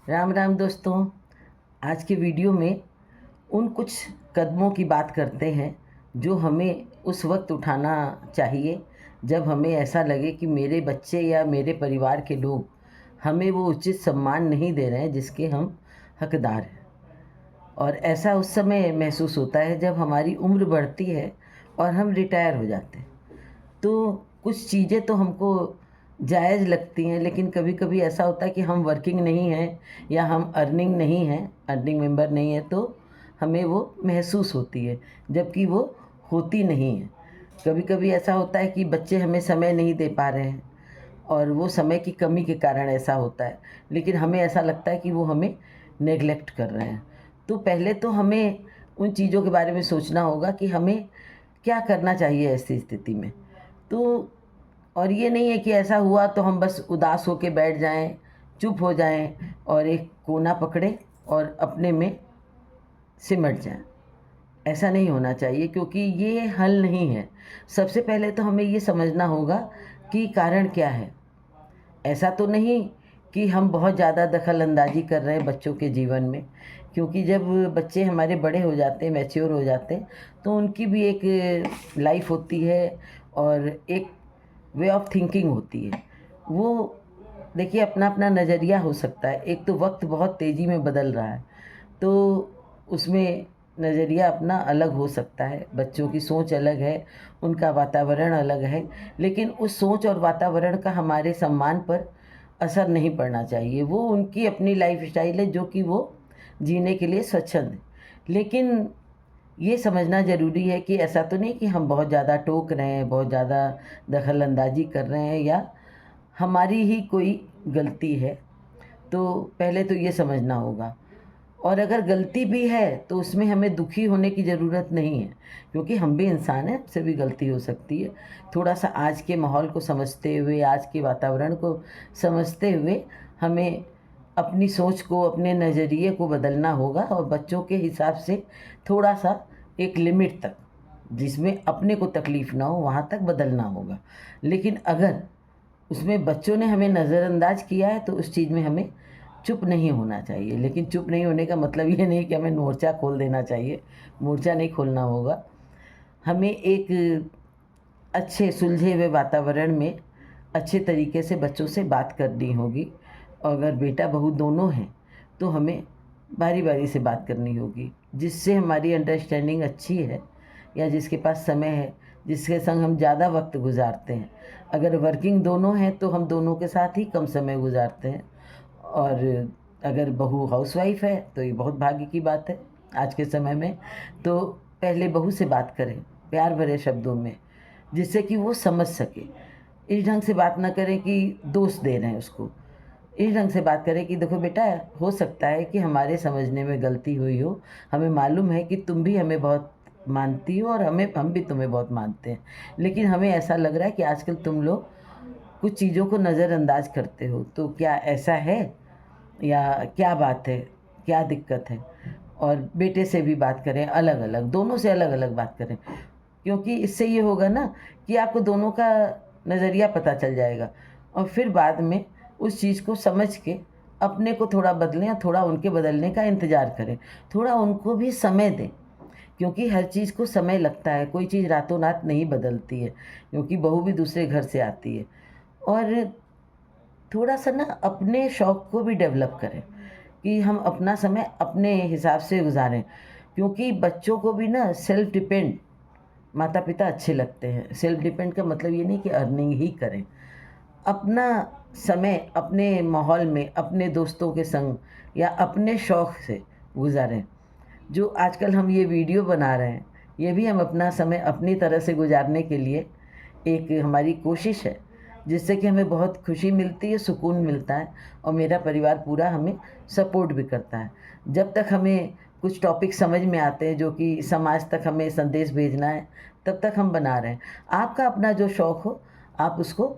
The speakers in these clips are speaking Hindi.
राम राम दोस्तों। आज के वीडियो में उन कुछ कदमों की बात करते हैं जो हमें उस वक्त उठाना चाहिए जब हमें ऐसा लगे कि मेरे बच्चे या मेरे परिवार के लोग हमें वो उचित सम्मान नहीं दे रहे हैं जिसके हम हकदार हैं। और ऐसा उस समय महसूस होता है जब हमारी उम्र बढ़ती है और हम रिटायर हो जाते हैं। तो कुछ चीज़ें तो हमको जायज़ लगती हैं, लेकिन कभी-कभी ऐसा होता है कि हम वर्किंग नहीं हैं या हम अर्निंग नहीं हैं, अर्निंग मेंबर नहीं है, तो हमें वो महसूस होती है, जबकि वो होती नहीं है। कभी-कभी ऐसा होता है कि बच्चे हमें समय नहीं दे पा रहे हैं और वो समय की कमी के कारण ऐसा होता है, लेकिन हमें ऐसा लगता है कि वो हमें नेग्लेक्ट कर रहे हैं। तो पहले तो हमें उन चीज़ों के बारे में सोचना होगा कि हमें क्या करना चाहिए ऐसी स्थिति में। तो और ये नहीं है कि ऐसा हुआ तो हम बस उदास होके बैठ जाएँ, चुप हो जाएँ और एक कोना पकड़ें और अपने में सिमट जाएँ। ऐसा नहीं होना चाहिए क्योंकि ये हल नहीं है। सबसे पहले तो हमें ये समझना होगा कि कारण क्या है। ऐसा तो नहीं कि हम बहुत ज़्यादा दखल-अंदाज़ी कर रहे हैं बच्चों के जीवन में, क्योंकि जब बच्चे हमारे बड़े हो जाते हैं, मैच्योर हो जाते हैं, तो उनकी भी एक लाइफ़ होती है और एक वे ऑफ़ थिंकिंग होती है। वो देखिए अपना-अपना नज़रिया हो सकता है। एक तो वक़्त बहुत तेज़ी में बदल रहा है, तो उसमें नज़रिया अपना अलग हो सकता है, बच्चों की सोच अलग है, उनका वातावरण अलग है, लेकिन उस सोच और वातावरण का हमारे सम्मान पर असर नहीं पड़ना चाहिए। वो उनकी अपनी लाइफ़स्टाइल है जो कि वो जीने के लिए स्वच्छंद हैं। लेकिन ये समझना ज़रूरी है कि ऐसा तो नहीं कि हम बहुत ज़्यादा टोक रहे हैं, बहुत ज़्यादा दखल-अंदाज़ी कर रहे हैं या हमारी ही कोई गलती है। तो पहले तो ये समझना होगा। और अगर गलती भी है तो उसमें हमें दुखी होने की ज़रूरत नहीं है, क्योंकि हम भी इंसान हैं, हमसे भी गलती हो सकती है। थोड़ा-सा आज के माहौल को समझते हुए, आज के वातावरण को समझते हुए हमें अपनी सोच को, अपने नज़रिए को बदलना होगा और बच्चों के हिसाब से थोड़ा-सा एक लिमिट तक, जिसमें अपने को तकलीफ़ ना हो, वहाँ तक बदलना होगा। लेकिन अगर उसमें बच्चों ने हमें नज़रअंदाज किया है तो उस चीज़ में हमें चुप नहीं होना चाहिए। लेकिन चुप नहीं होने का मतलब ये नहीं कि हमें मोर्चा खोल देना चाहिए, मोर्चा नहीं खोलना होगा। हमें एक अच्छे सुलझे हुए वातावरण में अच्छे तरीके से बच्चों से बात करनी होगी। और अगर बेटा-बहू दोनों हैं, तो हमें बारी-बारी से बात करनी होगी, जिससे हमारी अंडरस्टैंडिंग अच्छी है या जिसके पास समय है, जिसके संग हम ज़्यादा वक़्त गुज़ारते हैं। अगर वर्किंग दोनों हैं, तो हम दोनों के साथ ही कम समय गुज़ारते हैं और अगर बहू हाउसवाइफ़ है, तो ये बहुत भाग्य की बात है आज के समय में। तो पहले बहू से बात करें, प्यार भरे शब्दों में, जिससे कि वो समझ सके। इस ढंग से बात ना करें कि दोष दे रहे हैं उसको। इस ढंग से बात करें कि देखो बेटा, हो सकता है कि हमारे समझने में गलती हुई हो। हमें मालूम है कि तुम भी हमें बहुत मानती हो और हम भी तुम्हें बहुत मानते हैं। लेकिन हमें ऐसा लग रहा है कि आजकल तुम लोग कुछ चीज़ों को नज़रअंदाज करते हो। तो क्या ऐसा है या क्या बात है? क्या दिक्कत है? और बेटे से भी बात करें अलग-अलग, दोनों से अलग-अलग बात करें। क्योंकि इससे ये होगा ना कि आपको दोनों का नज़रिया पता चल जाएगा और फिर बाद में उस चीज़ को समझ के अपने को थोड़ा बदलें या थोड़ा उनके बदलने का इंतज़ार करें। थोड़ा उनको भी समय दें, क्योंकि हर चीज़ को समय लगता है, कोई चीज़ रातों-रात नहीं बदलती है, क्योंकि बहू भी दूसरे घर से आती है। और थोड़ा-सा ना अपने शौक को भी डेवलप करें कि हम अपना समय अपने हिसाब से गुज़ारें, क्योंकि बच्चों को भी ना सेल्फ डिपेंड माता-पिता अच्छे लगते हैं। सेल्फ डिपेंड का मतलब ये नहीं कि अर्निंग ही करें। अपना समय अपने माहौल में, अपने दोस्तों के संग या अपने शौक से गुज़ारें। जो आजकल हम ये वीडियो बना रहे हैं, ये भी हम अपना समय अपनी तरह से गुज़ारने के लिए एक हमारी कोशिश है, जिससे कि हमें बहुत खुशी मिलती है, सुकून मिलता है और मेरा परिवार पूरा हमें सपोर्ट भी करता है। जब तक हमें कुछ टॉपिक समझ में आते हैं जो कि समाज तक हमें संदेश भेजना है, तब तक हम बना रहे हैं। आपका अपना जो शौक हो, आप उसको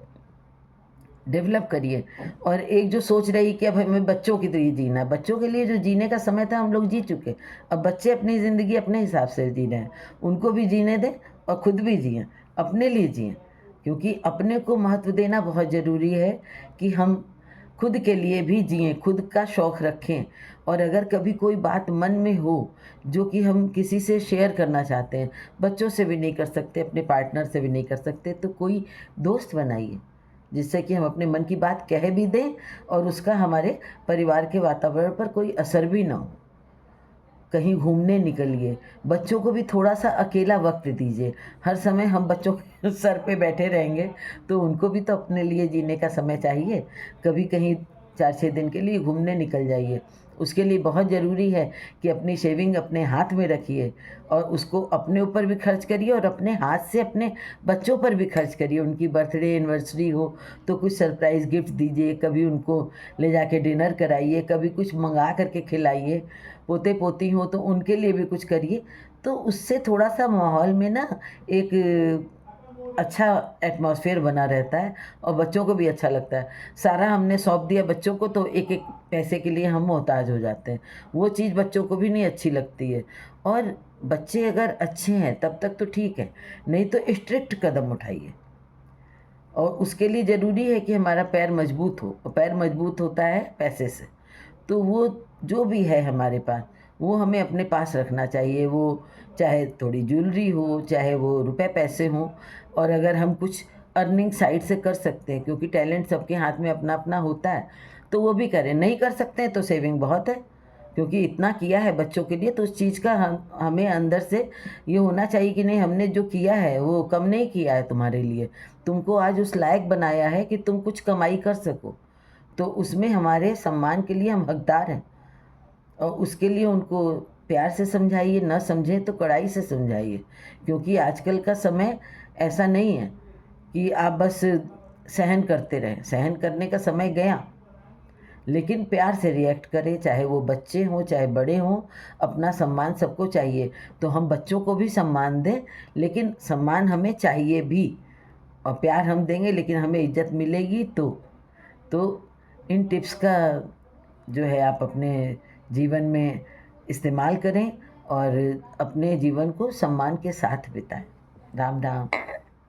डेवलप करिए। और एक जो सोच रही कि अब हमें बच्चों की तरह जीना है, बच्चों के लिए जो जीने का समय था हम लोग जी चुके। अब बच्चे अपनी ज़िंदगी अपने हिसाब से जी रहे हैं, उनको भी जीने दें और खुद भी जिएँ, अपने लिए जिएँ। क्योंकि अपने को महत्व देना बहुत ज़रूरी है कि हम खुद के लिए भी जिएँ, खुद का शौक़ रखें। और अगर कभी कोई बात मन में हो जो कि हम किसी से शेयर करना चाहते हैं, बच्चों से भी नहीं कर सकते, अपने पार्टनर से भी नहीं कर सकते, तो कोई दोस्त बनाइए, जिससे कि हम अपने मन की बात कह भी दें और उसका हमारे परिवार के वातावरण पर कोई असर भी ना हो। कहीं घूमने निकलिए, बच्चों को भी थोड़ा-सा अकेला वक़्त दीजिए। हर समय हम बच्चों के सर पे बैठे रहेंगे, तो उनको भी तो अपने लिए जीने का समय चाहिए। कभी कहीं 4-6 दिन के लिए घूमने निकल जाइए। उसके लिए बहुत ज़रूरी है कि अपनी सेविंग अपने हाथ में रखिए और उसको अपने ऊपर भी खर्च करिए और अपने हाथ से अपने बच्चों पर भी खर्च करिए। उनकी बर्थडे, एनिवर्सरी हो तो कुछ सरप्राइज़ गिफ्ट दीजिए, कभी उनको ले जाके डिनर कराइए, कभी कुछ मँगा कर के खिलाइए। पोते-पोती हों तो उनके लिए भी कुछ करिए। तो उससे थोड़ा-सा माहौल में ना एक अच्छा एटमॉस्फेयर बना रहता है और बच्चों को भी अच्छा लगता है। सारा हमने सौंप दिया बच्चों को तो एक-एक पैसे के लिए हम मोहताज हो जाते हैं। वो चीज़ बच्चों को भी नहीं अच्छी लगती है। और बच्चे अगर अच्छे हैं तब तक तो ठीक है, नहीं तो स्ट्रिक्ट कदम उठाइए। और उसके लिए ज़रूरी है कि हमारा पैर मजबूत हो और पैर मजबूत होता है पैसे से। तो वो जो भी है हमारे पास, वो हमें अपने पास रखना चाहिए। वो चाहे थोड़ी ज्वेलरी हो, चाहे वो रुपए पैसे हों। और अगर हम कुछ अर्निंग साइड से कर सकते हैं, क्योंकि टैलेंट सबके हाथ में अपना-अपना होता है, तो वो भी करें। नहीं कर सकते हैं तो सेविंग बहुत है, क्योंकि इतना किया है बच्चों के लिए तो उस चीज़ का हमें अंदर से ये होना चाहिए कि नहीं, हमने जो किया है वो कम नहीं किया है तुम्हारे लिए। तुमको आज उस लायक बनाया है कि तुम कुछ कमाई कर सको। तो उसमें हमारे सम्मान के लिए हम हकदार हैं और उसके लिए उनको प्यार से समझाइए, ना समझें तो कड़ाई से समझाइए। क्योंकि आजकल का समय ऐसा नहीं है कि आप बस सहन करते रहें, सहन करने का समय गया। लेकिन प्यार से रिएक्ट करें, चाहे वो बच्चे हों, चाहे बड़े हों, अपना सम्मान सबको चाहिए। तो हम बच्चों को भी सम्मान दें, लेकिन सम्मान हमें चाहिए भी और प्यार हम देंगे लेकिन हमें इज़्ज़त मिलेगी तो। तो इन टिप्स का जो है आप अपने जीवन में इस्तेमाल करें और अपने जीवन को सम्मान के साथ बिताएँ। राम राम।